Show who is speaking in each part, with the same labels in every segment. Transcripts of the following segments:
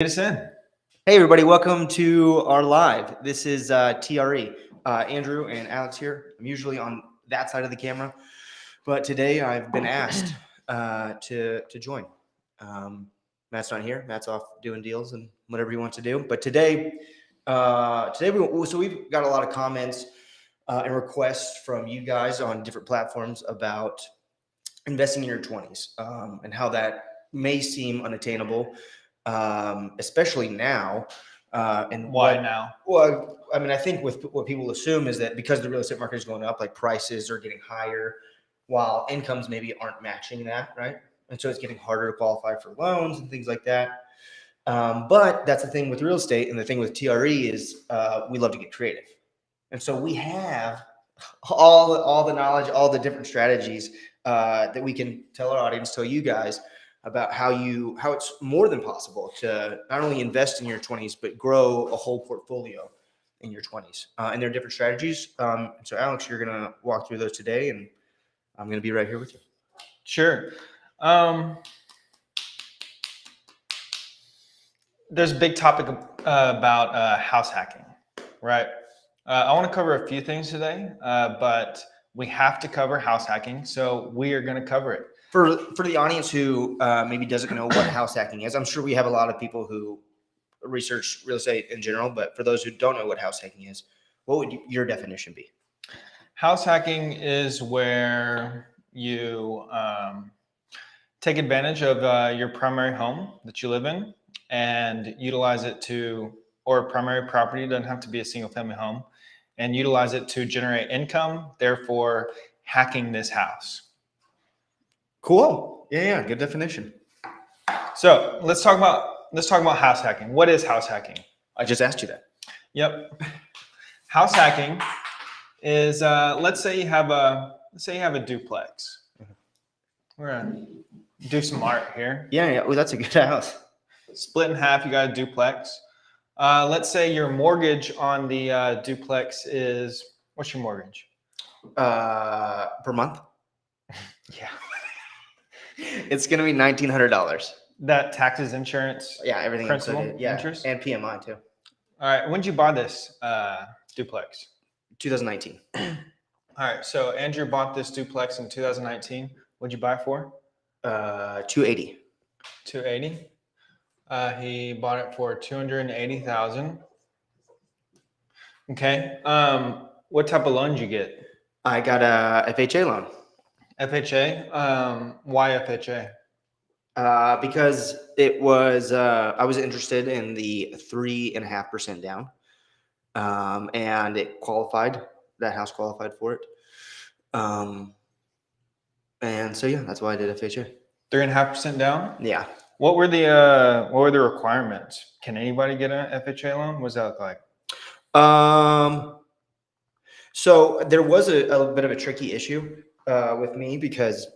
Speaker 1: Get us in.
Speaker 2: Hey everybody, welcome to our live. This is TRE. Andrew and Alex here. I'm usually on that side of the camera, but today I've been asked to join. Matt's not here. Matt's off doing deals and whatever he wants to do. But today we've got a lot of comments and requests from you guys on different platforms about investing in your 20s and how that may seem unattainable. Especially now. And
Speaker 1: Why now?
Speaker 2: Well, I mean, I think with what people assume is that because the real estate market is going up, like prices are getting higher, while incomes maybe aren't matching that, right? And so it's getting harder to qualify for loans and things like that. But that's the thing with real estate, and the thing with TRE is we love to get creative, and so we have all the knowledge, all the different strategies that we can tell our audience, tell you guys about how it's more than possible to not only invest in your 20s but grow a whole portfolio in your 20s. And there are different strategies. So Alex, you're gonna walk through those today, and I'm gonna be right here with you.
Speaker 1: Sure. There's a big topic about house hacking, right? I want to cover a few things today, but we have to cover house hacking, so we are going to cover it.
Speaker 2: For the audience who maybe doesn't know what house hacking is, I'm sure we have a lot of people who research real estate in general, but for those who don't know what house hacking is, what would your definition be?
Speaker 1: House hacking is where you take advantage of your primary home that you live in and utilize it or a primary property, doesn't have to be a single family home, and utilize it to generate income, therefore hacking this house.
Speaker 2: Cool. Yeah, good definition.
Speaker 1: So let's talk about house hacking. What is house hacking?
Speaker 2: I just asked you that.
Speaker 1: Yep. House hacking is let's say you have a duplex. We're gonna do some art here.
Speaker 2: Yeah. Well, that's a good house.
Speaker 1: Split in half. You got a duplex. Let's say your mortgage on the duplex is, what's your mortgage?
Speaker 2: Per month?
Speaker 1: Yeah.
Speaker 2: It's gonna be $1,900.
Speaker 1: That taxes, insurance,
Speaker 2: yeah, everything
Speaker 1: principal,
Speaker 2: included. Yeah,
Speaker 1: interest,
Speaker 2: and PMI too.
Speaker 1: All right. When did you buy this duplex?
Speaker 2: 2019.
Speaker 1: All right. So Andrew bought this duplex in 2019. What'd you buy it for?
Speaker 2: 280.
Speaker 1: 280. He bought it for 280,000. Okay. What type of loan did you get?
Speaker 2: I got a FHA loan.
Speaker 1: FHA. Why FHA?
Speaker 2: Because it was I was interested in the 3.5% down, and it qualified. That house qualified for it, and so yeah, that's why I did FHA.
Speaker 1: 3.5% down.
Speaker 2: Yeah.
Speaker 1: What were the requirements? Can anybody get an FHA loan? What does that look like?
Speaker 2: So there was a bit of a tricky issue with me because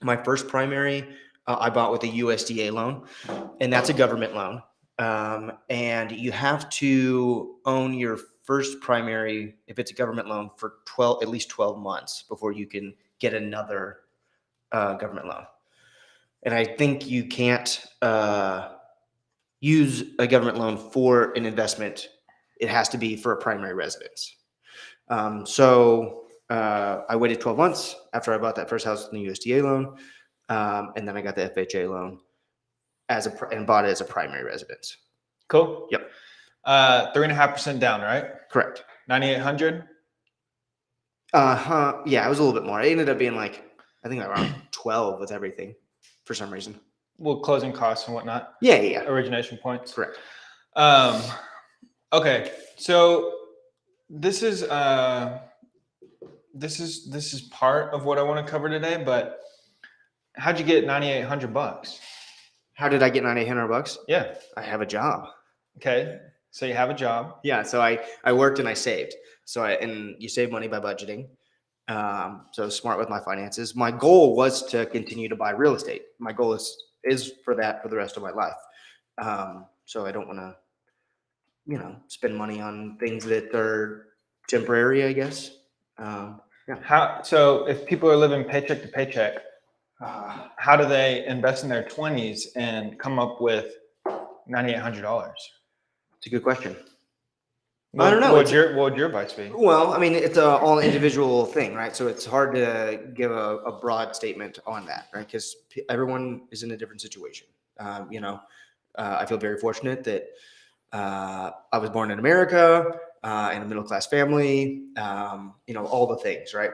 Speaker 2: my first primary I bought with a USDA loan, and that's a government loan. And you have to own your first primary if it's a government loan for at least 12 months before you can get another government loan. And I think you can't use a government loan for an investment. It has to be for a primary residence. So I waited 12 months after I bought that first house in the USDA loan. And then I got the FHA loan and bought it as a primary residence.
Speaker 1: Cool.
Speaker 2: Yep.
Speaker 1: 3.5% down, right?
Speaker 2: Correct.
Speaker 1: 9,800.
Speaker 2: Yeah, it was a little bit more. It ended up being like, I think around 12 with everything for some reason.
Speaker 1: Well, closing costs and whatnot.
Speaker 2: Yeah.
Speaker 1: Origination points.
Speaker 2: Correct.
Speaker 1: Okay. So this is part of what I want to cover today, but how'd you get $9,800?
Speaker 2: How did I get $9,800?
Speaker 1: Yeah.
Speaker 2: I have a job.
Speaker 1: Okay. So you have a job.
Speaker 2: Yeah. So I worked and I saved. And you save money by budgeting. So smart with my finances. My goal was to continue to buy real estate. My goal is for that for the rest of my life. So I don't want to, spend money on things that are temporary, I guess.
Speaker 1: Yeah. So if people are living paycheck to paycheck, how do they invest in their 20s and come up with $9,800?
Speaker 2: It's a good question. I don't know.
Speaker 1: What would your advice be?
Speaker 2: Well, I mean, it's a all individual thing, right? So it's hard to give a broad statement on that, right? Because everyone is in a different situation. I feel very fortunate that I was born in America, in a middle-class family, all the things, right?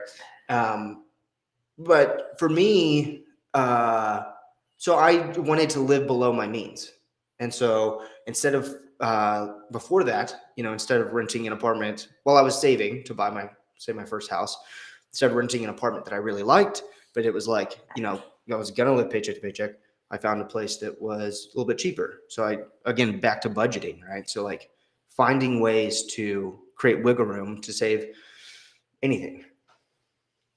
Speaker 2: But for me, so I wanted to live below my means. And so instead of, before that, instead of renting an apartment while I was saving to buy my first house, instead of renting an apartment that I really liked, but it was like, I was going to live paycheck to paycheck. I found a place that was a little bit cheaper. So again, back to budgeting, right? So like finding ways to create wiggle room to save anything.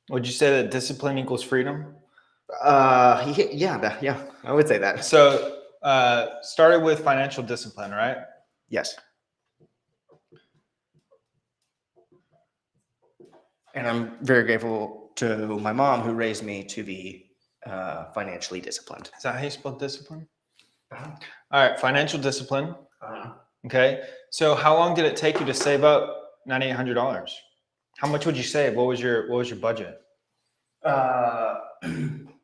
Speaker 1: Would you say that discipline equals freedom?
Speaker 2: Yeah, I would say that.
Speaker 1: So started with financial discipline, right?
Speaker 2: Yes. And I'm very grateful to my mom who raised me to be financially disciplined.
Speaker 1: Is that how you spell discipline?
Speaker 2: Uh-huh.
Speaker 1: All right, financial discipline.
Speaker 2: Uh-huh.
Speaker 1: Okay. So how long did it take you to save up $9,800? How much would you save? What was your budget?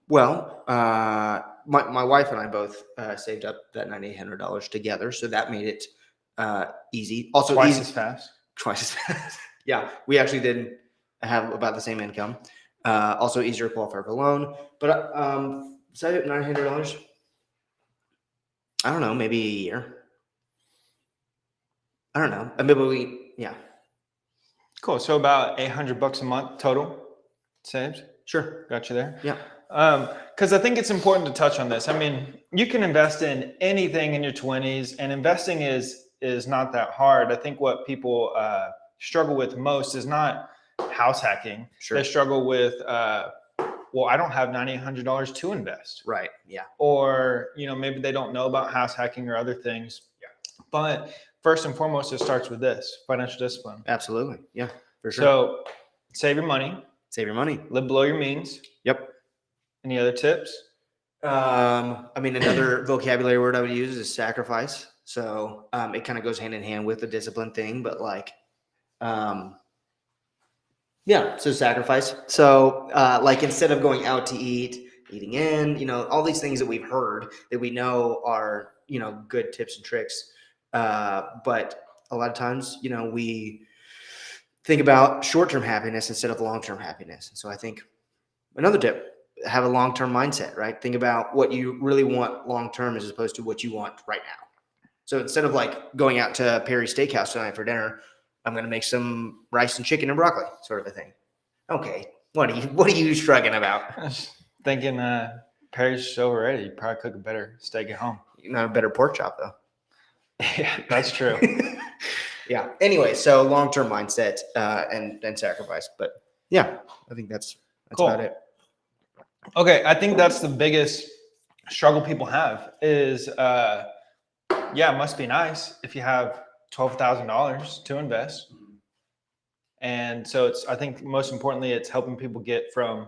Speaker 2: Well, my wife and I both saved up that $9,800 together, so that made it easy. Also,
Speaker 1: Twice as fast.
Speaker 2: Twice as fast. Yeah, we actually did have about the same income. Also, easier to qualify for a loan. But save up $900. I don't know, maybe a year. I don't know. Maybe yeah.
Speaker 1: Cool. So about $800 a month total saved.
Speaker 2: Sure.
Speaker 1: Got you there.
Speaker 2: Yeah.
Speaker 1: Because I think it's important to touch on this. I mean, you can invest in anything in your 20s, and investing is not that hard. I think what people struggle with most is not house hacking.
Speaker 2: Sure.
Speaker 1: They struggle with, well, I don't have $9,800 to invest.
Speaker 2: Right. Yeah.
Speaker 1: Or, maybe they don't know about house hacking or other things. Yeah. But first and foremost, it starts with this financial discipline.
Speaker 2: Absolutely. Yeah, for sure.
Speaker 1: So save your money.
Speaker 2: Save your money.
Speaker 1: Live below your means.
Speaker 2: Yep.
Speaker 1: Any other tips?
Speaker 2: Another vocabulary word I would use is sacrifice. So it kind of goes hand in hand with the discipline thing, but like, so sacrifice. So like instead of going out to eat, eating in, all these things that we've heard that we know are, good tips and tricks. But a lot of times, we think about short-term happiness instead of long-term happiness. And so I think another tip, have a long-term mindset, right? Think about what you really want long-term as opposed to what you want right now. So instead of like going out to Perry's Steakhouse tonight for dinner, I'm going to make some rice and chicken and broccoli sort of a thing. Okay. What are you shrugging about?
Speaker 1: I was thinking Perry's so overrated. You probably cook a better steak at home.
Speaker 2: Not a better pork chop though.
Speaker 1: Yeah, that's true.
Speaker 2: Yeah. Anyway, so long-term mindset and sacrifice. But yeah, I think that's
Speaker 1: Cool.
Speaker 2: about it.
Speaker 1: Okay, I think that's the biggest struggle people have is, it must be nice if you have $12,000 to invest. And so I think most importantly, it's helping people get from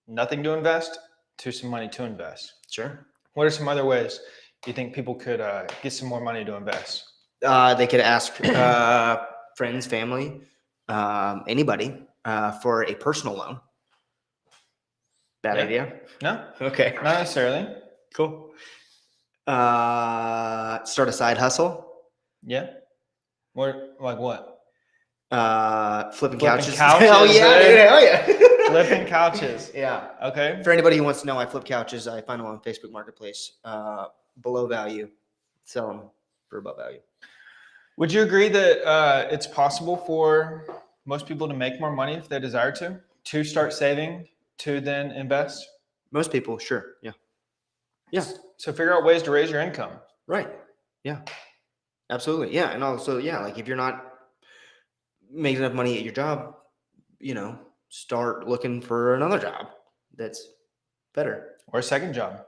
Speaker 1: nothing to invest to some money to invest.
Speaker 2: Sure.
Speaker 1: What are some other ways you think people could get some more money to invest?
Speaker 2: They could ask friends, family, anybody for a personal loan. Bad idea?
Speaker 1: No,
Speaker 2: Okay.
Speaker 1: not necessarily.
Speaker 2: Cool. Start a side hustle.
Speaker 1: Yeah. Like what?
Speaker 2: Flipping
Speaker 1: Flipping
Speaker 2: couches.
Speaker 1: couches,
Speaker 2: Oh yeah,
Speaker 1: dude.
Speaker 2: dude. Hell yeah.
Speaker 1: Flipping couches.
Speaker 2: Yeah.
Speaker 1: Okay.
Speaker 2: For anybody who wants to know, I flip couches. I find them on Facebook Marketplace, below value, sell them for above value.
Speaker 1: Would you agree that it's possible for most people to make more money if they desire to start saving, to then invest?
Speaker 2: Most people, sure. Yeah. Yeah.
Speaker 1: So figure out ways to raise your income.
Speaker 2: Right. Yeah. Absolutely. Yeah. And also, like if you're not making enough money at your job, start looking for another job that's better.
Speaker 1: Or a second job.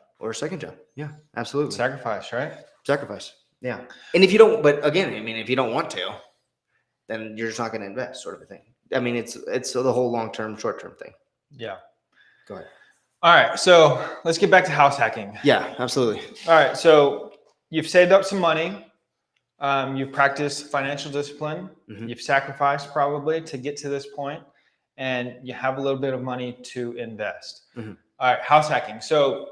Speaker 2: Yeah, absolutely.
Speaker 1: Sacrifice, right?
Speaker 2: Sacrifice. Yeah. And if you don't, but again, if you don't want to, then you're just not going to invest, sort of a thing. It's the whole long-term, short-term thing.
Speaker 1: Yeah.
Speaker 2: Go ahead.
Speaker 1: All right. So let's get back to house hacking.
Speaker 2: Yeah, absolutely.
Speaker 1: All right. So you've saved up some money. You've practiced financial discipline.
Speaker 2: Mhm.
Speaker 1: You've sacrificed probably to get to this point, and you have a little bit of money to invest.
Speaker 2: Mhm.
Speaker 1: All right, house hacking. So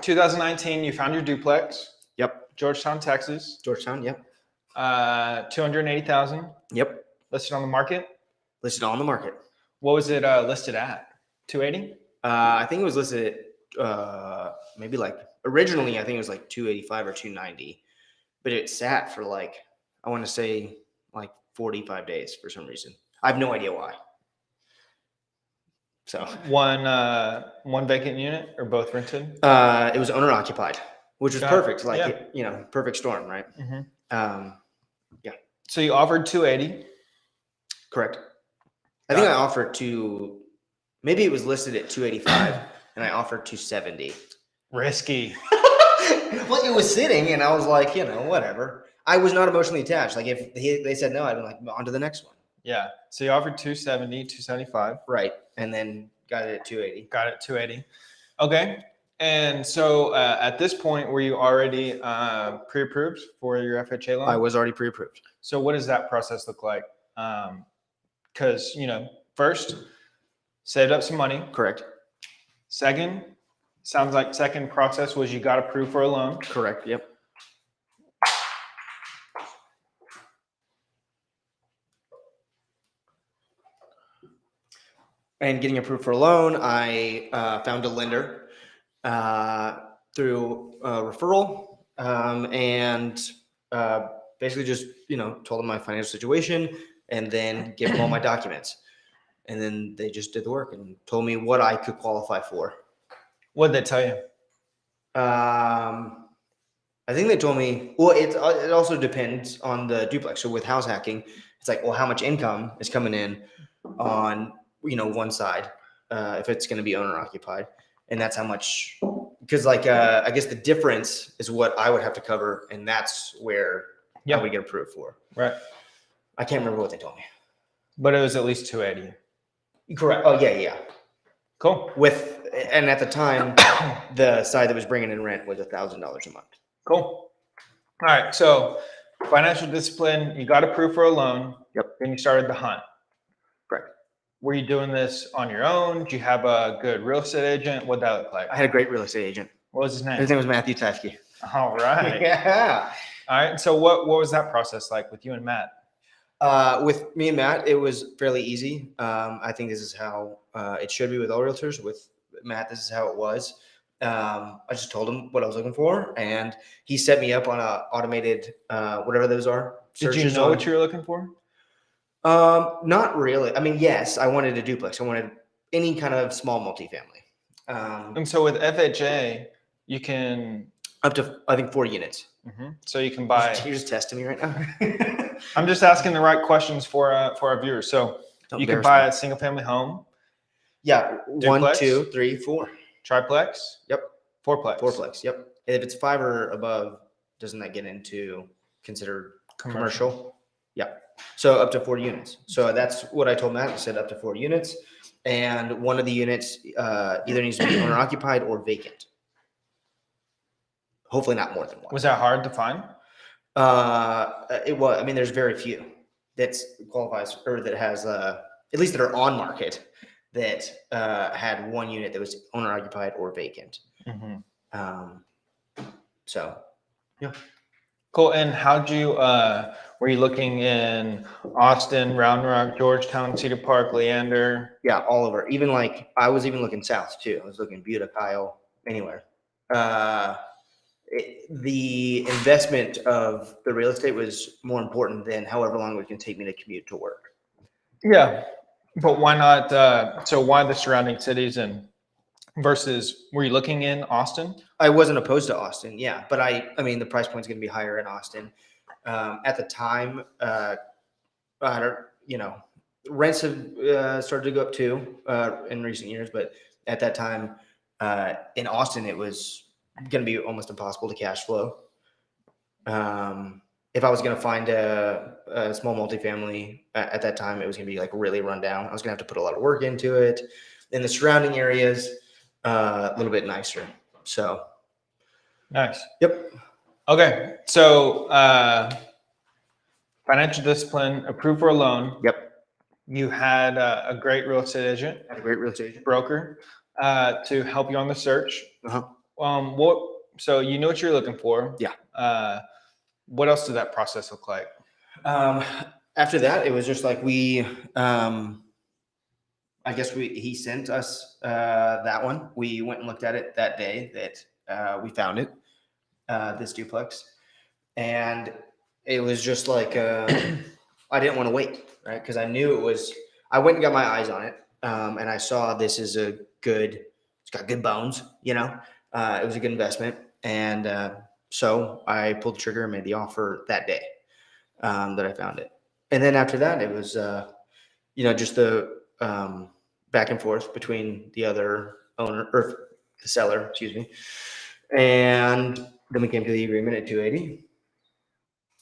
Speaker 1: 2019, you found your duplex,
Speaker 2: Yep.
Speaker 1: Georgetown, Texas,
Speaker 2: Georgetown. Yep.
Speaker 1: 280,000
Speaker 2: Yep.
Speaker 1: listed on the market.
Speaker 2: Listed on the market.
Speaker 1: What was it listed at? 280?
Speaker 2: I think it was listed at maybe like originally I think it was like 285 or 290, but it sat for like I want to say like 45 days for some reason. I have no idea why. So
Speaker 1: One vacant unit or both rented?
Speaker 2: it was owner occupied, which was
Speaker 1: Got it.
Speaker 2: perfect. Like
Speaker 1: Yeah.
Speaker 2: you know, perfect storm, right?
Speaker 1: Mm-hmm.
Speaker 2: Yeah,
Speaker 1: So you offered 280.
Speaker 2: correct. I think I offered to maybe it was listed at 285 and I offered 270.
Speaker 1: Risky.
Speaker 2: Well, it was sitting, and I was like, you know, whatever. I was not emotionally attached. Like if they said no, I'd be like, on to the next one.
Speaker 1: Yeah. So you offered 270, 275.
Speaker 2: Right, and then got it at 280.
Speaker 1: Got it, 280. Okay. And so at this point, were you already pre-approved for your FHA loan?
Speaker 2: I was already pre-approved.
Speaker 1: So what does that process look like? Because, first, saved up some money.
Speaker 2: Correct.
Speaker 1: Second, sounds like second process was you got approved for a loan.
Speaker 2: Correct. Yep. And getting approved for a loan, I found a lender through a referral, and basically just told them my financial situation, and then gave them all my documents, and then they just did the work and told me what I could qualify for.
Speaker 1: What did they tell you?
Speaker 2: I think they told me. Well, it also depends on the duplex. So with house hacking, it's like, well, how much income is coming in on one side, if it's going to be owner occupied, and that's how much. Because I guess the difference is what I would have to cover, and that's where I would get approved for.
Speaker 1: Right.
Speaker 2: I can't remember what they told me.
Speaker 1: But it was at least 280.
Speaker 2: Correct. Oh yeah.
Speaker 1: Cool.
Speaker 2: And at the time, the side that was bringing in rent was $1,000 a month.
Speaker 1: Cool. All right. So financial discipline, you got approved for a loan.
Speaker 2: Yep.
Speaker 1: Then you started the hunt.
Speaker 2: Correct.
Speaker 1: Were you doing this on your own? Did you have a good real estate agent? What'd that look like?
Speaker 2: I had a great real estate agent.
Speaker 1: What was his name?
Speaker 2: His name was Matthew Tefke.
Speaker 1: All right.
Speaker 2: Yeah.
Speaker 1: All right. So what was that process like with you and Matt?
Speaker 2: With me and Matt, it was fairly easy. I think this is how it should be with all realtors. With Matt, this is how it was. I just told him what I was looking for, and he set me up on a automated whatever those are.
Speaker 1: Did you know what you were looking for?
Speaker 2: Not really. I mean, yes, I wanted a duplex. I wanted any kind of small multifamily.
Speaker 1: And so with FHA, you can
Speaker 2: up to, I think, 4 units.
Speaker 1: Mm-hmm. So you can buy.
Speaker 2: You're just testing me right now.
Speaker 1: I'm just asking the right questions for our viewers. So you can buy a single family home.
Speaker 2: Yeah,
Speaker 1: Duplex,
Speaker 2: 1, 2, 3, 4.
Speaker 1: Triplex.
Speaker 2: Yep.
Speaker 1: Fourplex.
Speaker 2: Fourplex. Yep. If it's 5 or above, doesn't that get into considered commercial? Yeah. So up to 4 units. So that's what I told Matt. I said up to 4 units, and one of the units either needs to be owner occupied or vacant. Hopefully not more than one.
Speaker 1: Was that hard to find?
Speaker 2: It was. I mean, there's very few that qualifies or that has at least that are on market that had 1 unit that was owner occupied or vacant.
Speaker 1: Mm-hmm.
Speaker 2: So, yeah.
Speaker 1: Cool. And how'd you, were you looking in Austin, Round Rock, Georgetown, Cedar Park, Leander?
Speaker 2: Yeah, all over. Even I was even looking south too. I was looking Buda, Kyle, anywhere. The investment of the real estate was more important than however long it can take me to commute to work.
Speaker 1: Yeah. But why not? So why the surrounding cities and versus, were you looking in Austin?
Speaker 2: I wasn't opposed to Austin. Yeah. But I mean, the price point's going to be higher in Austin. At the time, rents have started to go up too in recent years. But at that time in Austin, it was going to be almost impossible to cash flow. If I was going to find a small multifamily at that time, it was going to be really run down. I was going to have to put a lot of work into it. In the surrounding areas, a little bit nicer. So
Speaker 1: nice.
Speaker 2: Yep.
Speaker 1: Okay. So financial discipline, approved for a loan.
Speaker 2: Yep.
Speaker 1: You had a great real estate agent,
Speaker 2: Had a great real estate agent.
Speaker 1: broker, to help you on the search.
Speaker 2: Uh-huh.
Speaker 1: So you know what you're looking for.
Speaker 2: Yeah.
Speaker 1: What else did that process look like?
Speaker 2: After that, it was just like he sent us that one. We went and looked at it that day that we found it, this duplex. And it was just like, I didn't want to wait, right? Because I knew I went and got my eyes on it. And I saw this is it's got good bones, you know? It was a good investment. And so I pulled the trigger and made the offer that day that I found it. And then after that, it was, just the back and forth between the other owner or the seller, excuse me. And then we came to the agreement at 280.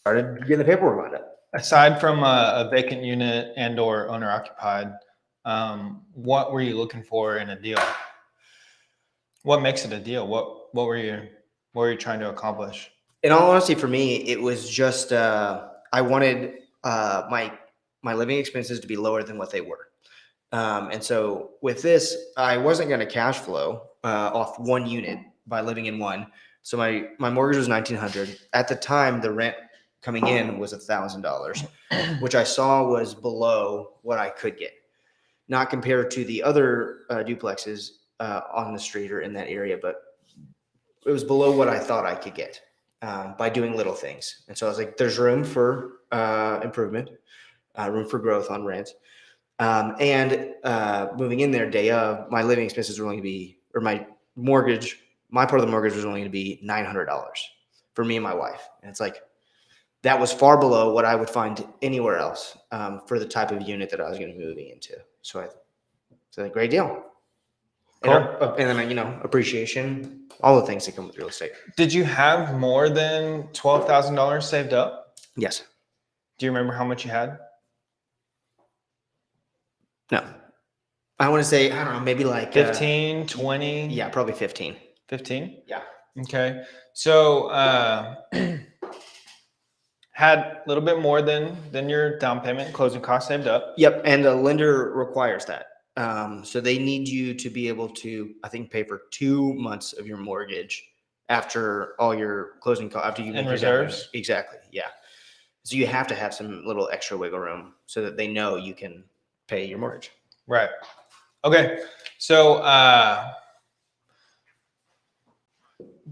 Speaker 2: Started getting the paperwork lined up.
Speaker 1: Aside from a vacant unit and or owner occupied, what were you looking for in a deal? What makes it a deal? What were you trying to accomplish?
Speaker 2: In all honesty, for me, it was just I wanted my living expenses to be lower than what they were. And so with this, I wasn't going to cash flow off one unit by living in one. So my mortgage was $1,900 at the time. The rent coming in was $1,000, which I saw was below what I could get, not compared to the other duplexes on the street or in that area, but it was below what I thought I could get by doing little things. And so I was like, there's room for improvement, room for growth on rent. And moving in there day of, my living expenses were only going to be, or my part of the mortgage was only going to be $900 for me and my wife. And it's like, that was far below what I would find anywhere else for the type of unit that I was going to be moving into. So it's a great deal.
Speaker 1: Cool.
Speaker 2: And then, appreciation, all the things that come with real estate.
Speaker 1: Did you have more than $12,000 saved up?
Speaker 2: Yes.
Speaker 1: Do you remember how much you had?
Speaker 2: No. I want to say, I don't know, maybe like
Speaker 1: 15, 20?
Speaker 2: Yeah, probably 15.
Speaker 1: 15?
Speaker 2: Yeah.
Speaker 1: Okay. So had a little bit more than your down payment, closing costs saved up.
Speaker 2: Yep. And the lender requires that. So they need you to be able to, I think, pay for 2 months of your mortgage after all your closing costs, after you make
Speaker 1: And
Speaker 2: your
Speaker 1: reserves?
Speaker 2: Exactly. Yeah. So you have to have some little extra wiggle room so that they know you can pay your mortgage.
Speaker 1: Right. Okay. So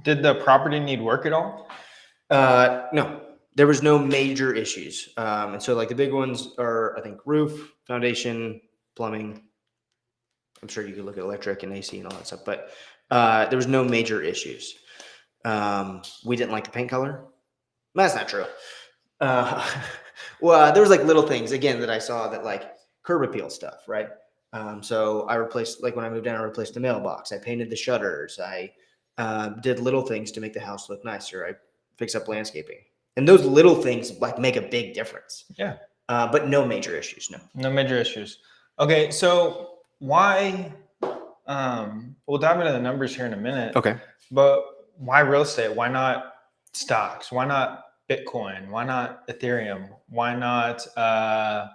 Speaker 1: did the property need work at all?
Speaker 2: No, there was no major issues. And so like the big ones are, I think, roof, foundation, plumbing. I'm sure you could look at electric and AC and all that stuff, but there was no major issues. We didn't like the paint color. That's not true. Well, there was like little things again that I saw that like curb appeal stuff, right? So I replaced, like when I moved in, I replaced the mailbox. I painted the shutters. I did little things to make the house look nicer. I fixed up landscaping, and those little things like make a big difference.
Speaker 1: Yeah.
Speaker 2: But no major issues.
Speaker 1: No major issues. Okay. So why, we'll dive into the numbers here in a minute.
Speaker 2: Okay.
Speaker 1: But why real estate? Why not stocks? Why not Bitcoin? Why not Ethereum? Why not, I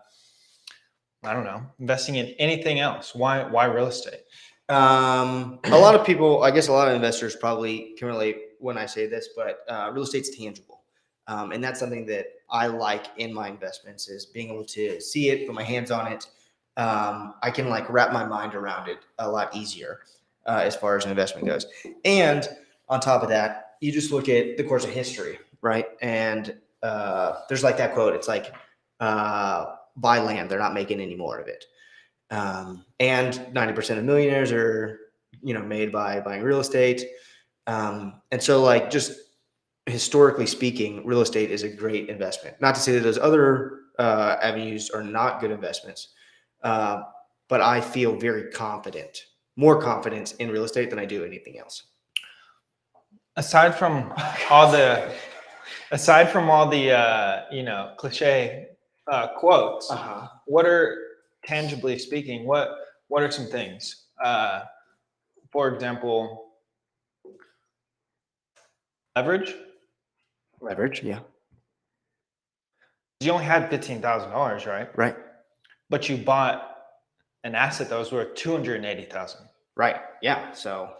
Speaker 1: don't know, investing in anything else? Why real estate?
Speaker 2: A lot of people, I guess a lot of investors probably can relate when I say this, but real estate's tangible. And that's something that I like in my investments is being able to see it, put my hands on it. I can like wrap my mind around it a lot easier as far as an investment goes. And on top of that, you just look at the course of history, right? And there's like that quote. It's like, buy land, they're not making any more of it. And 90% of millionaires are, made by buying real estate. And so like just historically speaking, real estate is a great investment. Not to say that those other avenues are not good investments, but I feel very confident, more confidence in real estate than I do anything else.
Speaker 1: Aside from all the cliche quotes, what are, tangibly speaking, what are some things? For example, leverage.
Speaker 2: Leverage, yeah.
Speaker 1: You only had $15,000, right?
Speaker 2: Right.
Speaker 1: But you bought an asset that was worth 280,000.
Speaker 2: Right. Yeah. So,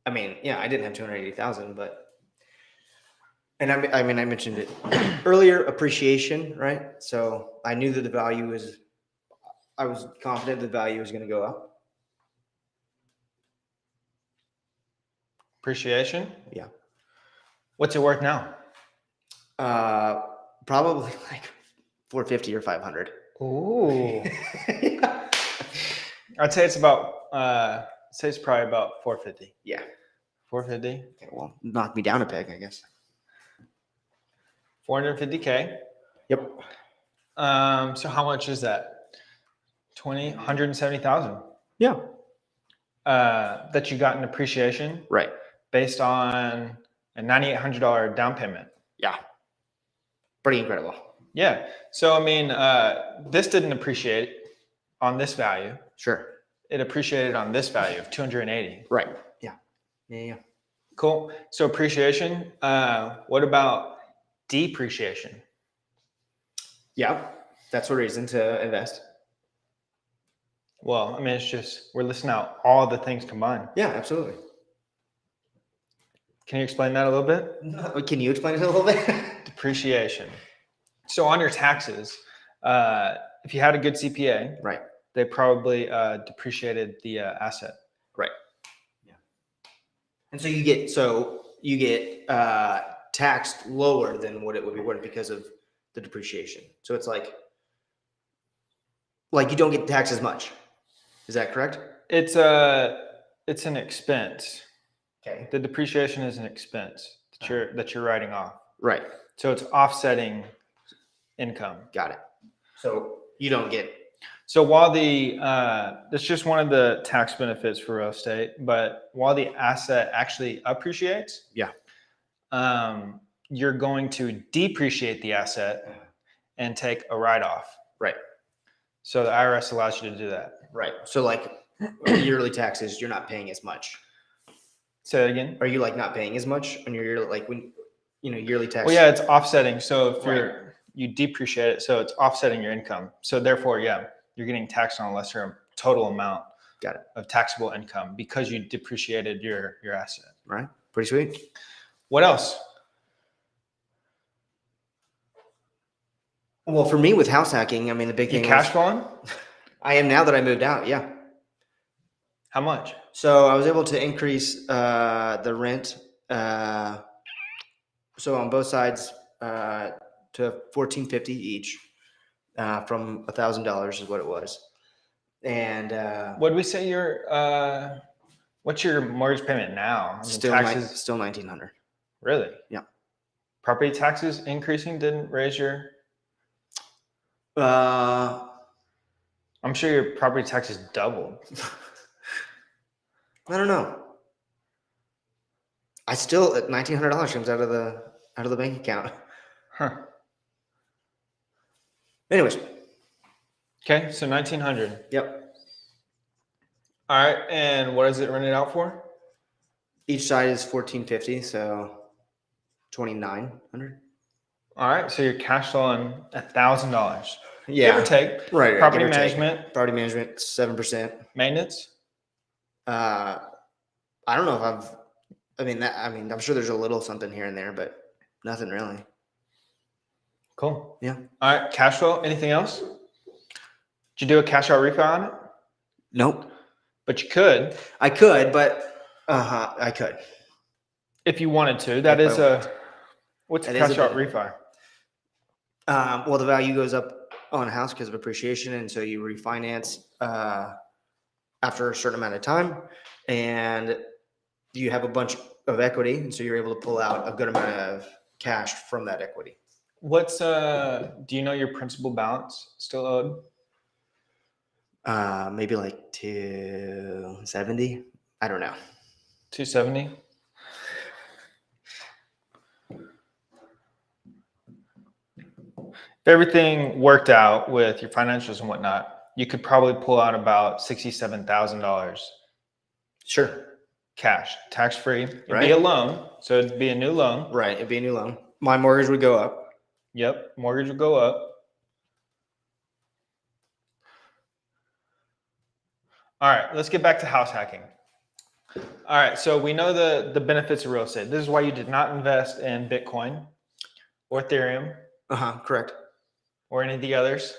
Speaker 2: I mean, yeah, I didn't have 280,000, but, and I mean, I mentioned it earlier, appreciation, right? So I knew that I was confident the value was going to go up.
Speaker 1: Appreciation?
Speaker 2: Yeah.
Speaker 1: What's it worth now?
Speaker 2: Probably like 450 or 500.
Speaker 1: Ooh.
Speaker 2: Yeah.
Speaker 1: I'd say it's probably about 450.
Speaker 2: Yeah.
Speaker 1: 450.
Speaker 2: Okay, well, knock me down a peg, I guess.
Speaker 1: 450K.
Speaker 2: Yep.
Speaker 1: So how much is that? 170,000.
Speaker 2: Yeah.
Speaker 1: That you got in appreciation
Speaker 2: Right.
Speaker 1: based on a $9,800 down payment.
Speaker 2: Yeah. Pretty incredible.
Speaker 1: Yeah. So I mean, this didn't appreciate on this value.
Speaker 2: Sure.
Speaker 1: It appreciated on this value of 280.
Speaker 2: Right. Yeah. Yeah.
Speaker 1: Cool. So appreciation. What about depreciation?
Speaker 2: Yeah. That's a reason to invest.
Speaker 1: Well, I mean, it's just we're listing out all the things combined.
Speaker 2: Yeah, absolutely.
Speaker 1: Can you explain that a little bit?
Speaker 2: Can you explain it a little bit?
Speaker 1: Depreciation. So on your taxes, if you had a good CPA,
Speaker 2: Right.
Speaker 1: they probably depreciated the asset.
Speaker 2: Right. Yeah. And so you get taxed lower than what it would be worth because of the depreciation. So it's like you don't get taxed as much. Is that correct?
Speaker 1: It's an expense.
Speaker 2: Okay.
Speaker 1: The depreciation is an expense that you're writing off.
Speaker 2: Right.
Speaker 1: So it's offsetting income.
Speaker 2: Got it. So you don't get.
Speaker 1: So while that's just one of the tax benefits for real estate, but while the asset actually appreciates,
Speaker 2: Yeah.
Speaker 1: You're going to depreciate the asset and take a write-off.
Speaker 2: Right.
Speaker 1: So the IRS allows you to do that.
Speaker 2: Right. So like yearly taxes, you're not paying as much.
Speaker 1: Say that again.
Speaker 2: Are you like not paying as much on your yearly, like when yearly tax?
Speaker 1: Well, yeah, it's offsetting. So if you depreciate it, so it's offsetting your income. So therefore, yeah, you're getting taxed on a lesser total amount.
Speaker 2: Got it.
Speaker 1: Of taxable income because you depreciated your asset.
Speaker 2: Right. Pretty sweet.
Speaker 1: What else?
Speaker 2: Well, for me with house hacking, I mean, the big thing.
Speaker 1: You cash flowing?
Speaker 2: I am now that I moved out. Yeah.
Speaker 1: How much?
Speaker 2: So I was able to increase the rent. So on both sides to $1,450 each from $1,000 is what it was. And
Speaker 1: what did we say what's your mortgage payment now? I mean,
Speaker 2: still
Speaker 1: taxes,
Speaker 2: still $1,900.
Speaker 1: Really?
Speaker 2: Yeah.
Speaker 1: Property taxes increasing didn't raise your. I'm sure your property taxes doubled.
Speaker 2: I don't know. I still at $1,900 comes out of the bank account.
Speaker 1: Huh.
Speaker 2: Anyways.
Speaker 1: Okay, so 1,900.
Speaker 2: Yep.
Speaker 1: All right, and what is it rented out for?
Speaker 2: Each side is $1,450, so $2,900.
Speaker 1: All right, so you're cash flowing $1,000.
Speaker 2: Yeah.
Speaker 1: Give or take.
Speaker 2: Right.
Speaker 1: Property management.
Speaker 2: Property management, 7%.
Speaker 1: Maintenance.
Speaker 2: I don't know if I'm sure there's a little something here and there, but nothing really.
Speaker 1: Cool.
Speaker 2: Yeah.
Speaker 1: All right, cash flow. Anything else? Did you do a cash out refi on it?
Speaker 2: Nope.
Speaker 1: But you could.
Speaker 2: I could, but I could.
Speaker 1: If you wanted to. That is what's a cash out refi?
Speaker 2: Well, the value goes up on a house because of appreciation, and so you refinance after a certain amount of time, and you have a bunch of equity, and so you're able to pull out a good amount of cash from that equity.
Speaker 1: What's do you know your principal balance still owed?
Speaker 2: Maybe like 270. I don't know.
Speaker 1: 270. If everything worked out with your financials and whatnot, you could probably pull out about $67,000.
Speaker 2: Sure.
Speaker 1: Cash, tax free. It'd
Speaker 2: Right.
Speaker 1: be a loan, so it'd be a new loan.
Speaker 2: Right. It'd be a new loan. My mortgage would go up.
Speaker 1: Yep, mortgage would go up. All right, let's get back to house hacking. All right, so we know the benefits of real estate. This is why you did not invest in Bitcoin or Ethereum
Speaker 2: Correct.
Speaker 1: or any of the others.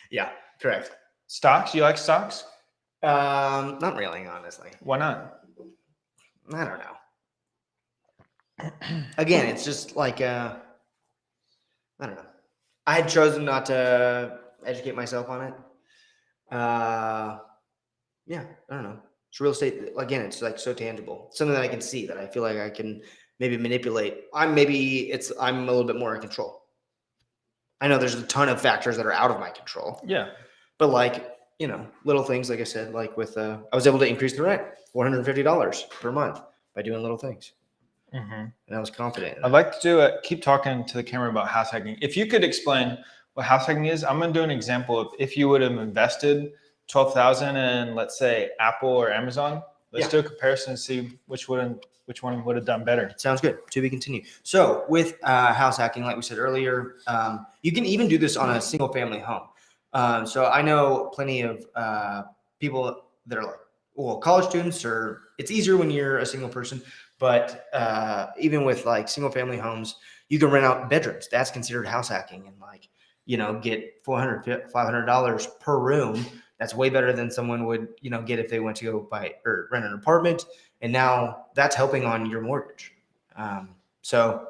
Speaker 2: Yeah, correct.
Speaker 1: Stocks? You like stocks?
Speaker 2: Not really, honestly.
Speaker 1: Why not?
Speaker 2: I don't know. Again, it's just like I don't know. I had chosen not to educate myself on it. Yeah, I don't know. It's real estate. Again, it's like so tangible, something that I can see that I feel like I can maybe manipulate. I'm a little bit more in control. I know there's a ton of factors that are out of my control.
Speaker 1: Yeah.
Speaker 2: But like, little things, like I said, like with, I was able to increase the rent $450 per month by doing little things. And I was confident.
Speaker 1: I'd like to keep talking to the camera about house hacking. If you could explain what house hacking is, I'm going to do an example of if you would have invested $12,000 in, let's say, Apple or Amazon. Let's do a comparison and see which one would have done better.
Speaker 2: Sounds good. To be continued. So with house hacking, like we said earlier, you can even do this on a single family home. So I know plenty of people that are like, well, college students, or it's easier when you're a single person, but even with like single family homes, you can rent out bedrooms. That's considered house hacking, and like, get $400, $500 per room. That's way better than someone would, get if they went to go buy or rent an apartment. And now that's helping on your mortgage. So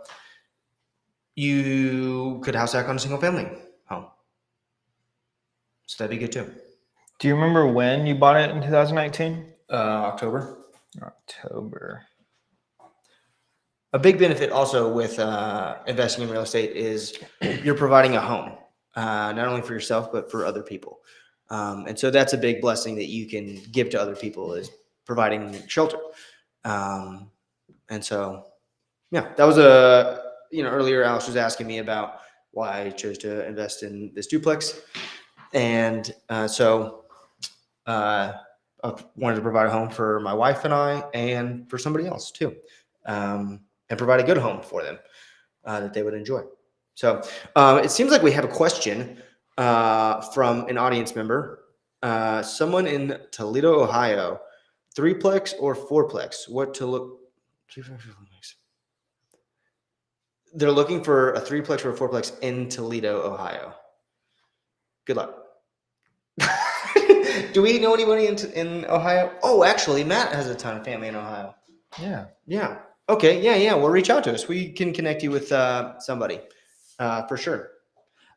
Speaker 2: you could house hack on a single family home. So that'd be good too.
Speaker 1: Do you remember when you bought it in 2019?
Speaker 2: October. A big benefit also with investing in real estate is you're providing a home, not only for yourself, but for other people. And so that's a big blessing that you can give to other people, is providing shelter. And so, yeah, that was earlier Alex was asking me about why I chose to invest in this duplex. And so I wanted to provide a home for my wife and I, and for somebody else too. And provide a good home for them that they would enjoy. So it seems like we have a question from an audience member, someone in Toledo, Ohio. 3-plex or 4-plex? What to look? They're looking for a 3-plex or a 4-plex in Toledo, Ohio. Good luck. Do we know anybody in Ohio? Oh, actually, Matt has a ton of family in Ohio. Yeah. Okay. Yeah. Well, reach out to us. We can connect you with somebody for sure.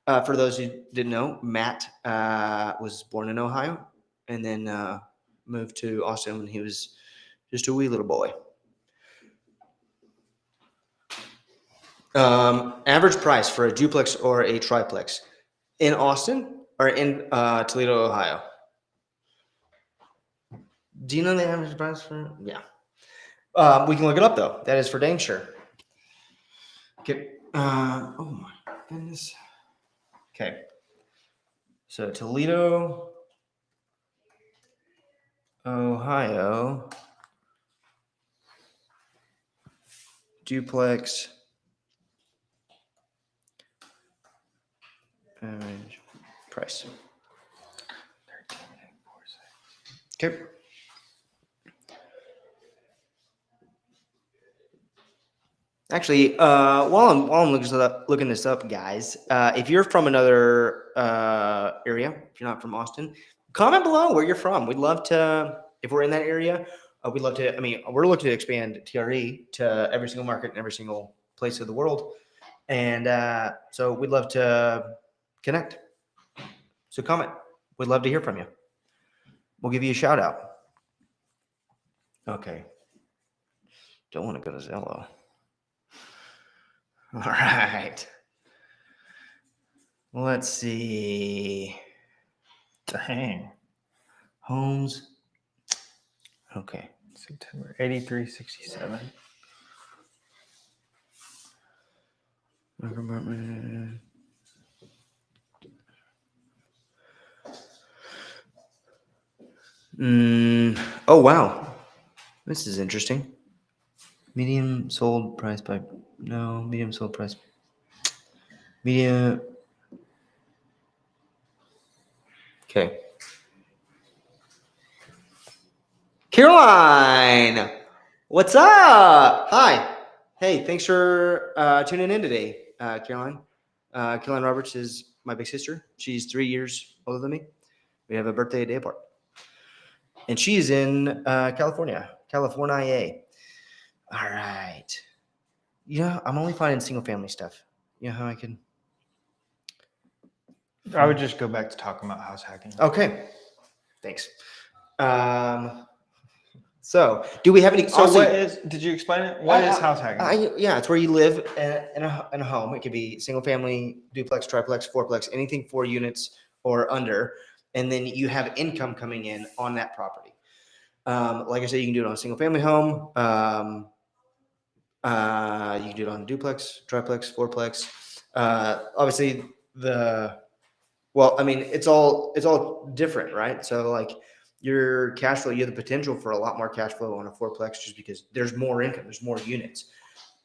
Speaker 2: For those who didn't know, Matt was born in Ohio and then moved to Austin when he was just a wee little boy. Average price for a duplex or a triplex in Austin or in Toledo, Ohio? Do you know the average price for? Yeah. We can look it up though. That is for dang sure. Okay. Oh my goodness. Okay. So Toledo, Ohio, duplex, average price. Okay. Actually, while I'm looking this up, guys, if you're from another area, if you're not from Austin, comment below where you're from. We'd love to, if we're in that area, we'd love to. I mean, we're looking to expand TRE to every single market in every single place of the world, and so we'd love to connect. So comment. We'd love to hear from you. We'll give you a shout out. Okay. Don't want to go to Zillow. All right. Let's see.
Speaker 1: Dang.
Speaker 2: Homes. Okay.
Speaker 1: September 8367.
Speaker 2: Oh, wow. This is interesting. Medium sold price by no medium sold price. Medium. Okay. Caroline, what's up? Hi. Hey, thanks for tuning in today, Caroline. Caroline Roberts is my big sister. She's 3 years older than me. We have a birthday a day apart. And she's in California. All right. Yeah, I'm only finding single family stuff. You know how I can.
Speaker 1: I would just go back to talking about house hacking.
Speaker 2: Okay. Thanks. So, do we have any?
Speaker 1: So, what is? Did you explain it? What is house hacking?
Speaker 2: Yeah, it's where you live in a home. It could be single family, duplex, triplex, fourplex, anything 4 units or under, and then you have income coming in on that property. Like I said, you can do it on a single family home. You can do it on duplex, triplex, fourplex. Obviously, it's all different, right? So, like your cash flow, you have the potential for a lot more cash flow on a fourplex just because there's more income, there's more units.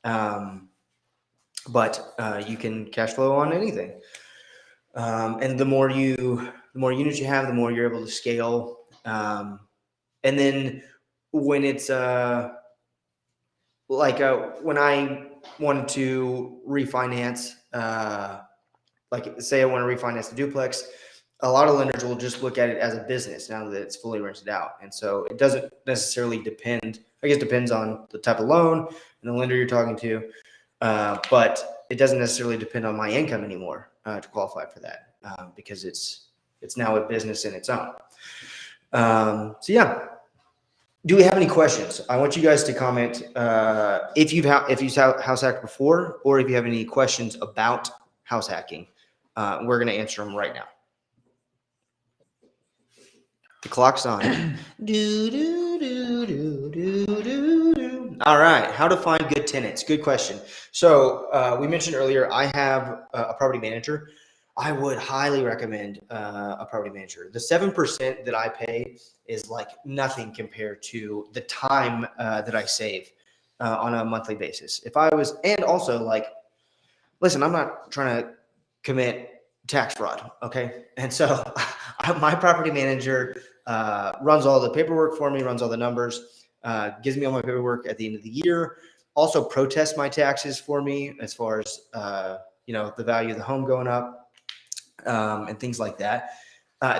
Speaker 2: But you can cash flow on anything. And the more units you have, the more you're able to scale. And then when it's when I wanted to refinance, like say I want to refinance the duplex, a lot of lenders will just look at it as a business now that it's fully rented out. And so it doesn't necessarily depend. I guess it depends on the type of loan and the lender you're talking to. But it doesn't necessarily depend on my income anymore to qualify for that because it's now a business in its own. So yeah. Do we have any questions? I want you guys to comment if you've house hacked before, or if you have any questions about house hacking. We're going to answer them right now. The clock's on. All right. How to find good tenants? Good question. So we mentioned earlier, I have a property manager. I would highly recommend a property manager. The 7% that I pay is like nothing compared to the time that I save on a monthly basis. And also like, listen, I'm not trying to commit tax fraud, okay? And so my property manager runs all the paperwork for me, runs all the numbers, gives me all my paperwork at the end of the year, also protests my taxes for me as far as, the value of the home going up and things like that.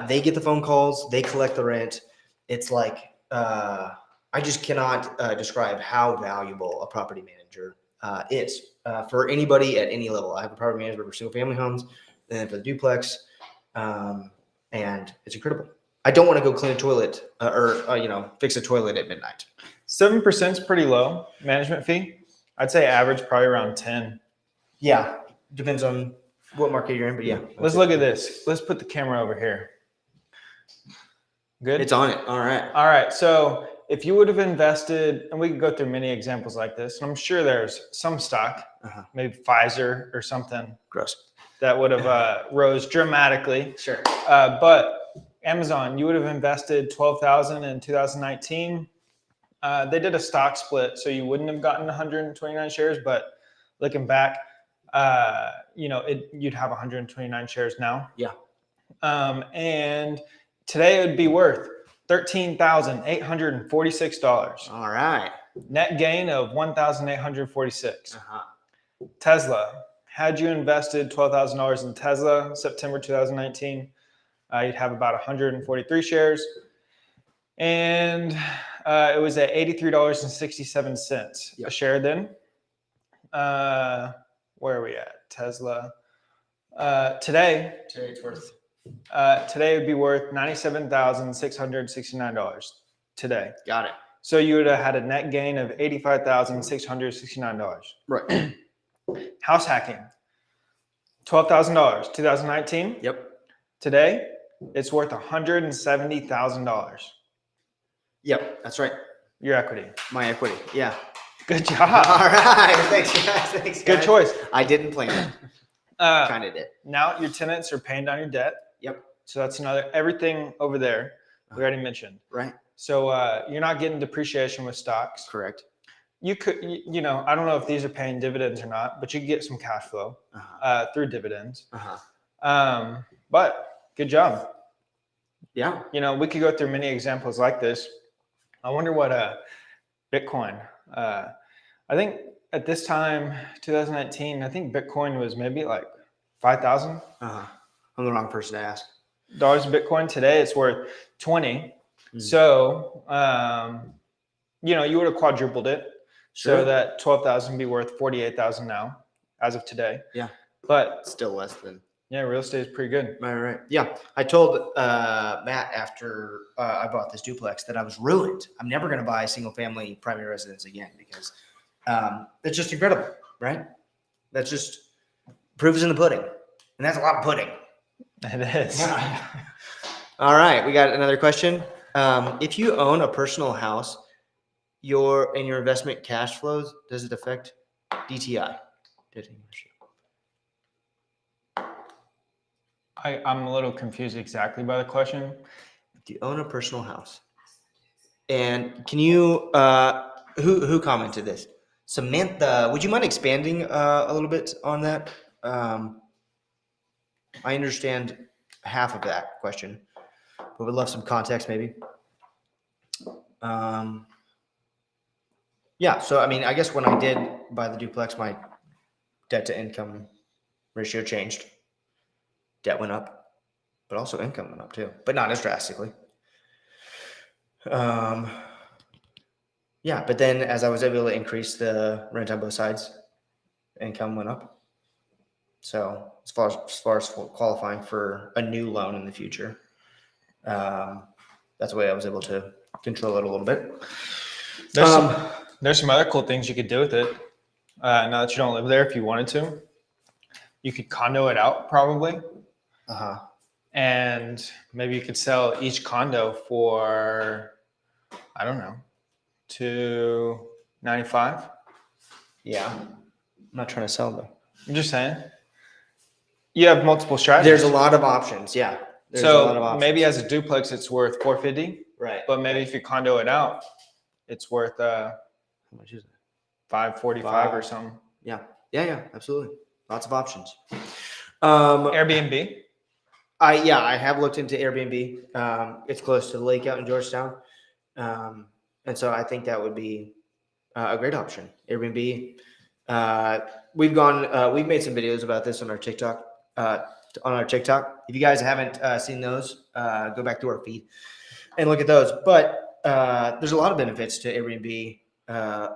Speaker 2: They get the phone calls, they collect the rent. It's like, I just cannot describe how valuable a property manager is for anybody at any level. I have a property manager for single family homes, and then for the duplex, and it's incredible. I don't want to go clean a toilet or fix a toilet at midnight.
Speaker 1: 7% is pretty low management fee. I'd say average probably around 10.
Speaker 2: Yeah, depends on what market you're in, but yeah.
Speaker 1: Let's look at this. Let's put the camera over here. Good.
Speaker 2: It's on it. All right.
Speaker 1: All right. So if you would have invested, and we could go through many examples like this, and I'm sure there's some stock, maybe Pfizer or something.
Speaker 2: Gross.
Speaker 1: That would have rose dramatically.
Speaker 2: Sure.
Speaker 1: But Amazon, you would have invested $12,000 in 2019. They did a stock split, so you wouldn't have gotten 129 shares. But looking back, you'd have 129 shares now.
Speaker 2: Yeah.
Speaker 1: And today it would be worth $13,846.
Speaker 2: All right.
Speaker 1: Net gain of $1,846. Tesla. Had you invested $12,000 in Tesla September 2019, you'd have about 143 shares. And it was at $83.67 a share then. Where are we at? Tesla. Today
Speaker 2: it's worth.
Speaker 1: Today it would be worth $97,669 today.
Speaker 2: Got it.
Speaker 1: So you would have had a net gain of $85,669.
Speaker 2: Right.
Speaker 1: House hacking. $12,000, 2019.
Speaker 2: Yep.
Speaker 1: Today, it's worth $170,000.
Speaker 2: Yep, that's right.
Speaker 1: Your equity.
Speaker 2: My equity. Yeah.
Speaker 1: Good job.
Speaker 2: All right. Thanks, guys.
Speaker 1: Good choice.
Speaker 2: I didn't plan it. Kind of did.
Speaker 1: Now your tenants are paying down your debt.
Speaker 2: Yep.
Speaker 1: So that's everything over there we already mentioned.
Speaker 2: Right.
Speaker 1: So you're not getting depreciation with stocks.
Speaker 2: Correct.
Speaker 1: you could, I don't know if these are paying dividends or not, but you could get some cash flow through dividends. But good job.
Speaker 2: Yeah.
Speaker 1: We could go through many examples like this. I wonder what Bitcoin. I think at this time, 2019, I think Bitcoin was maybe like 5,000.
Speaker 2: I'm the wrong person to ask.
Speaker 1: Dollars a Bitcoin. Today it's worth 20. So, you would have quadrupled it.
Speaker 2: Sure.
Speaker 1: So that 12,000 would be worth 48,000 now, as of today.
Speaker 2: Yeah.
Speaker 1: But
Speaker 2: still less than.
Speaker 1: Yeah, real estate is pretty good.
Speaker 2: Right. Yeah. I told Matt after I bought this duplex that I was ruined. I'm never going to buy a single family primary residence again because it's just incredible, right? That's just proof is in the pudding. And that's a lot of pudding.
Speaker 1: It is.
Speaker 2: Yeah. All right. We got another question. If you own a personal house, your investment cash flows, does it affect DTI?
Speaker 1: I'm a little confused exactly by the question.
Speaker 2: Do you own a personal house? And can you, who commented this? Samantha, would you mind expanding a little bit on that? I understand half of that question, but would love some context maybe. Yeah, so I mean, I guess when I did buy the duplex, my debt to income ratio changed. Debt went up, but also income went up too, but not as drastically. Yeah, but then as I was able to increase the rent on both sides, income went up. So as far as qualifying for a new loan in the future, that's the way I was able to control it a little bit.
Speaker 1: There's some other cool things you could do with it. Now that you don't live there, if you wanted to, you could condo it out probably. And maybe you could sell each condo for, I don't know, $295.
Speaker 2: Yeah, I'm not trying to sell them.
Speaker 1: I'm just saying. You have multiple strategies.
Speaker 2: There's a lot of options. Yeah. There's a lot of options.
Speaker 1: Maybe as a duplex, it's worth $450.
Speaker 2: Right.
Speaker 1: But maybe if you condo it out, it's worth
Speaker 2: how much is it?
Speaker 1: $545 or something.
Speaker 2: Yeah, absolutely. Lots of options.
Speaker 1: Airbnb.
Speaker 2: I have looked into Airbnb. It's close to the lake out in Georgetown, and so I think that would be a great option. Airbnb. We've made some videos about this on our TikTok. If you guys haven't seen those, go back to our feed and look at those. But there's a lot of benefits to Airbnb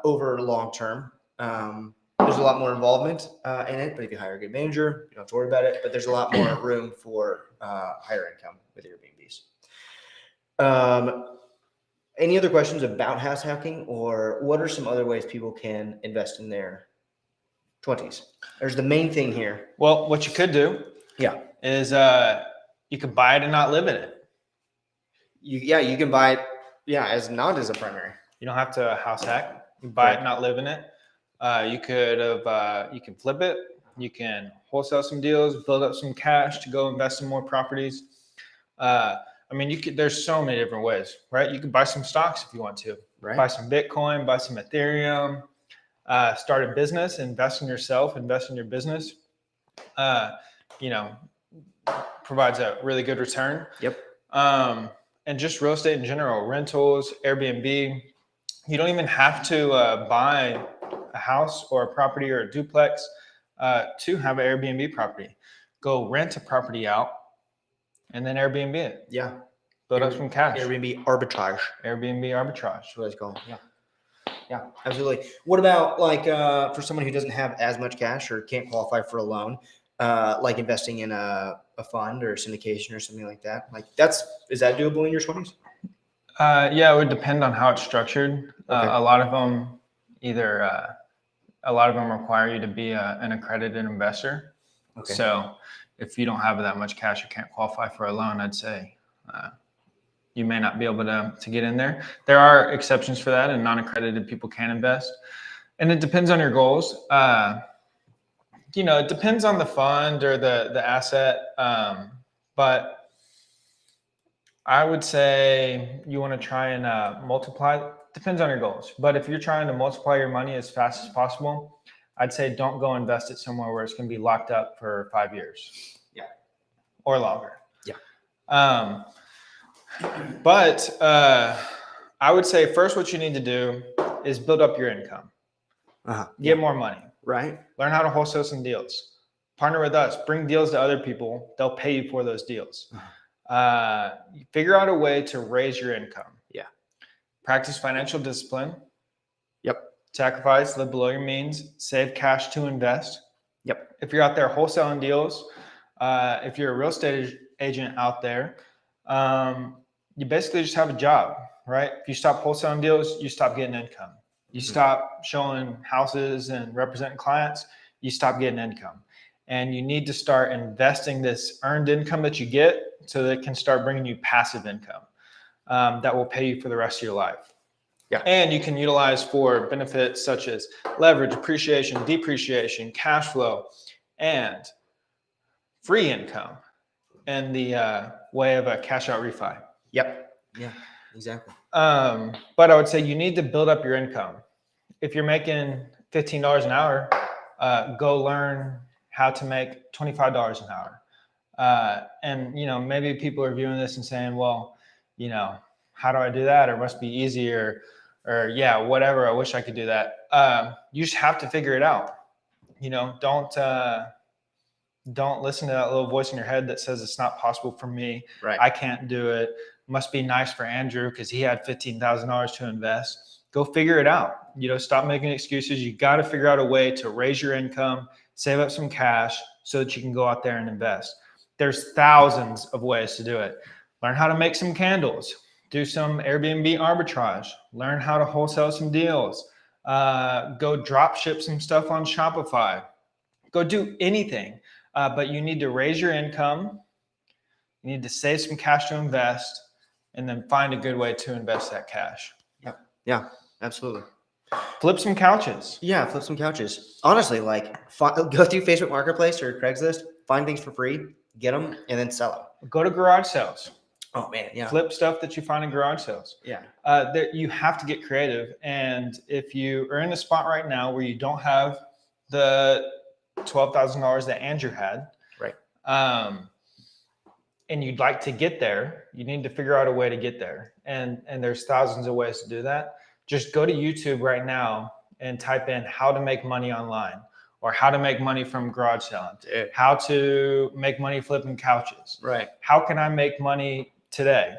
Speaker 2: over long term. There's a lot more involvement in it, but if you hire a good manager, you don't have to worry about it. But there's a lot more room for higher income with Airbnbs. Any other questions about house hacking, or what are some other ways people can invest in their 20s? There's the main thing here.
Speaker 1: Well, what you could do, is you could buy it and not live in it.
Speaker 2: You can buy it, as not as a primary.
Speaker 1: You don't have to house hack. You buy it, not live in it. You can flip it. You can wholesale some deals, build up some cash to go invest in more properties. There's so many different ways, right? You can buy some stocks if you want to.
Speaker 2: Right.
Speaker 1: Buy some Bitcoin, buy some Ethereum, start a business, invest in yourself, invest in your business. Provides a really good return.
Speaker 2: Yep.
Speaker 1: And just real estate in general, rentals, Airbnb. You don't even have to buy a house or a property or a duplex to have an Airbnb property. Go rent a property out and then Airbnb it.
Speaker 2: Yeah.
Speaker 1: Build up some cash.
Speaker 2: Airbnb arbitrage.
Speaker 1: That's
Speaker 2: what it's called. Yeah, absolutely. What about for someone who doesn't have as much cash or can't qualify for a loan, like investing in a fund or syndication or something like that? Is that doable in your 20s?
Speaker 1: It would depend on how it's structured.
Speaker 2: Okay.
Speaker 1: A lot of them require you to be an accredited investor.
Speaker 2: Okay.
Speaker 1: So if you don't have that much cash or can't qualify for a loan, I'd say you may not be able to get in there. There are exceptions for that, and non-accredited people can invest. And it depends on your goals. It depends on the fund or the asset. But I would say you want to try and multiply depends on your goals. But if you're trying to multiply your money as fast as possible, I'd say don't go invest it somewhere where it's going to be locked up for 5 years.
Speaker 2: Yeah.
Speaker 1: Or longer.
Speaker 2: Yeah.
Speaker 1: But I would say first what you need to do is build up your income. Get more money.
Speaker 2: Right.
Speaker 1: Learn how to wholesale some deals. Partner with us. Bring deals to other people. They'll pay you for those deals. Figure out a way to raise your income.
Speaker 2: Yeah.
Speaker 1: Practice financial discipline.
Speaker 2: Yep.
Speaker 1: Sacrifice, live below your means. Save cash to invest.
Speaker 2: Yep.
Speaker 1: If you're out there wholesaling deals, if you're a real estate agent out there, you basically just have a job, right? If you stop wholesaling deals, you stop getting income. You stop showing houses and representing clients, you stop getting income. And you need to start investing this earned income that you get so that it can start bringing you passive income that will pay you for the rest of your life.
Speaker 2: Yeah.
Speaker 1: And you can utilize for benefits such as leverage, appreciation, depreciation, cash flow, and free income in the way of a cash out refi.
Speaker 2: Yep. Yeah, exactly.
Speaker 1: But I would say you need to build up your income. If you're making $15 an hour, go learn how to make $25 an hour. And, maybe people are viewing this and saying, well, how do I do that? Or it must be easier or yeah, whatever. I wish I could do that. You just have to figure it out. Don't listen to that little voice in your head that says it's not possible for me.
Speaker 2: Right.
Speaker 1: I can't do it. Must be nice for Andrew because he had $15,000 to invest. Go figure it out. Stop making excuses. You got to figure out a way to raise your income, save up some cash so that you can go out there and invest. There's thousands of ways to do it. Learn how to make some candles. Do some Airbnb arbitrage. Learn how to wholesale some deals. Go drop ship some stuff on Shopify. Go do anything. But you need to raise your income. You need to save some cash to invest and then find a good way to invest that cash.
Speaker 2: Yep. Yeah, absolutely.
Speaker 1: Flip some couches.
Speaker 2: Yeah, flip some couches. Honestly, go through Facebook Marketplace or Craigslist, find things for free, get them, and then sell them.
Speaker 1: Go to garage sales.
Speaker 2: Oh, man, yeah.
Speaker 1: Flip stuff that you find in garage sales.
Speaker 2: Yeah.
Speaker 1: You have to get creative. And if you are in a spot right now where you don't have the $12,000 that Andrew had,
Speaker 2: right?
Speaker 1: And you'd like to get there, you need to figure out a way to get there. And there's thousands of ways to do that. Just go to YouTube right now and type in how to make money online or how to make money from garage selling, how to make money flipping couches.
Speaker 2: Right.
Speaker 1: How can I make money today?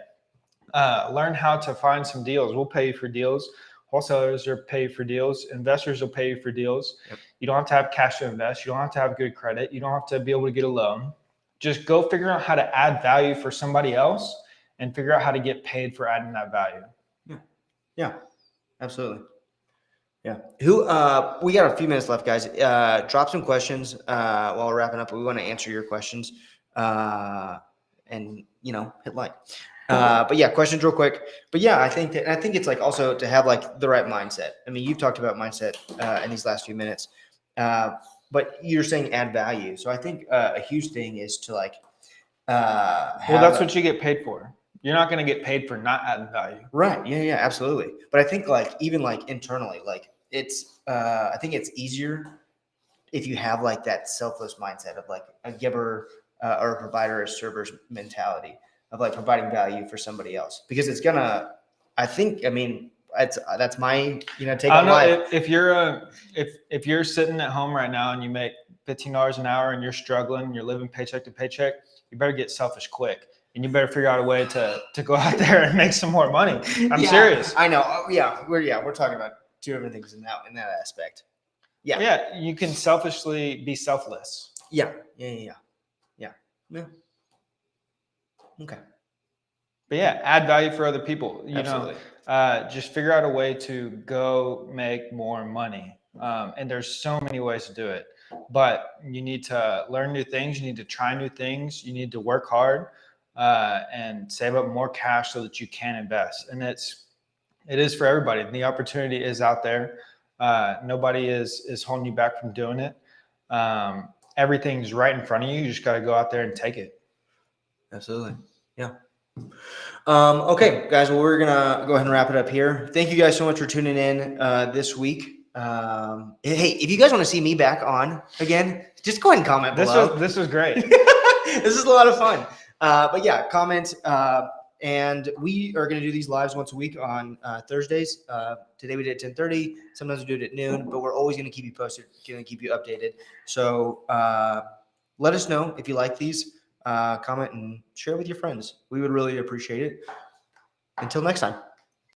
Speaker 1: Learn how to find some deals. We'll pay you for deals. Wholesalers are paid for deals. Investors will pay you for deals.
Speaker 2: Yep.
Speaker 1: You don't have to have cash to invest. You don't have to have good credit. You don't have to be able to get a loan. Just go figure out how to add value for somebody else and figure out how to get paid for adding that value.
Speaker 2: Yeah, absolutely. Yeah. We got a few minutes left, guys. Drop some questions while we're wrapping up. We want to answer your questions and hit like. But yeah, questions real quick. But yeah, I think it's also to have the right mindset. I mean, you've talked about mindset in these last few minutes, but you're saying add value. So I think a huge thing is to
Speaker 1: that's what you get paid for. You're not going to get paid for not adding value.
Speaker 2: Right. Yeah, absolutely. But I think even internally, it's I think it's easier if you have that selfless mindset of a giver or a provider or server's mentality of providing value for somebody else, because it's gonna, that's my take on life.
Speaker 1: If you're sitting at home right now and you make $15 an hour and you're struggling, you're living paycheck to paycheck, you better get selfish quick and you better figure out a way to go out there and make some more money. I'm serious.
Speaker 2: I know. We're talking about two different things in that aspect.
Speaker 1: Yeah, you can selfishly be selfless.
Speaker 2: Yeah. Okay.
Speaker 1: But yeah, add value for other people.
Speaker 2: Absolutely.
Speaker 1: Just figure out a way to go make more money. And there's so many ways to do it. But you need to learn new things. You need to try new things. You need to work hard and save up more cash so that you can invest. And it is for everybody. The opportunity is out there. Nobody is holding you back from doing it. Everything's right in front of you. You just got to go out there and take it.
Speaker 2: Absolutely. Yeah. Okay, guys. Well, we're gonna go ahead and wrap it up here. Thank you guys so much for tuning in this week. Hey, if you guys want to see me back on again, just go ahead and comment below.
Speaker 1: This was great.
Speaker 2: This is a lot of fun. But yeah, comment. And we are going to do these lives once a week on Thursdays. Today we did at 10:30. Sometimes we do it at noon, but we're always going to keep you posted, going to keep you updated. So let us know if you like these. Comment and share with your friends. We would really appreciate it. Until next time.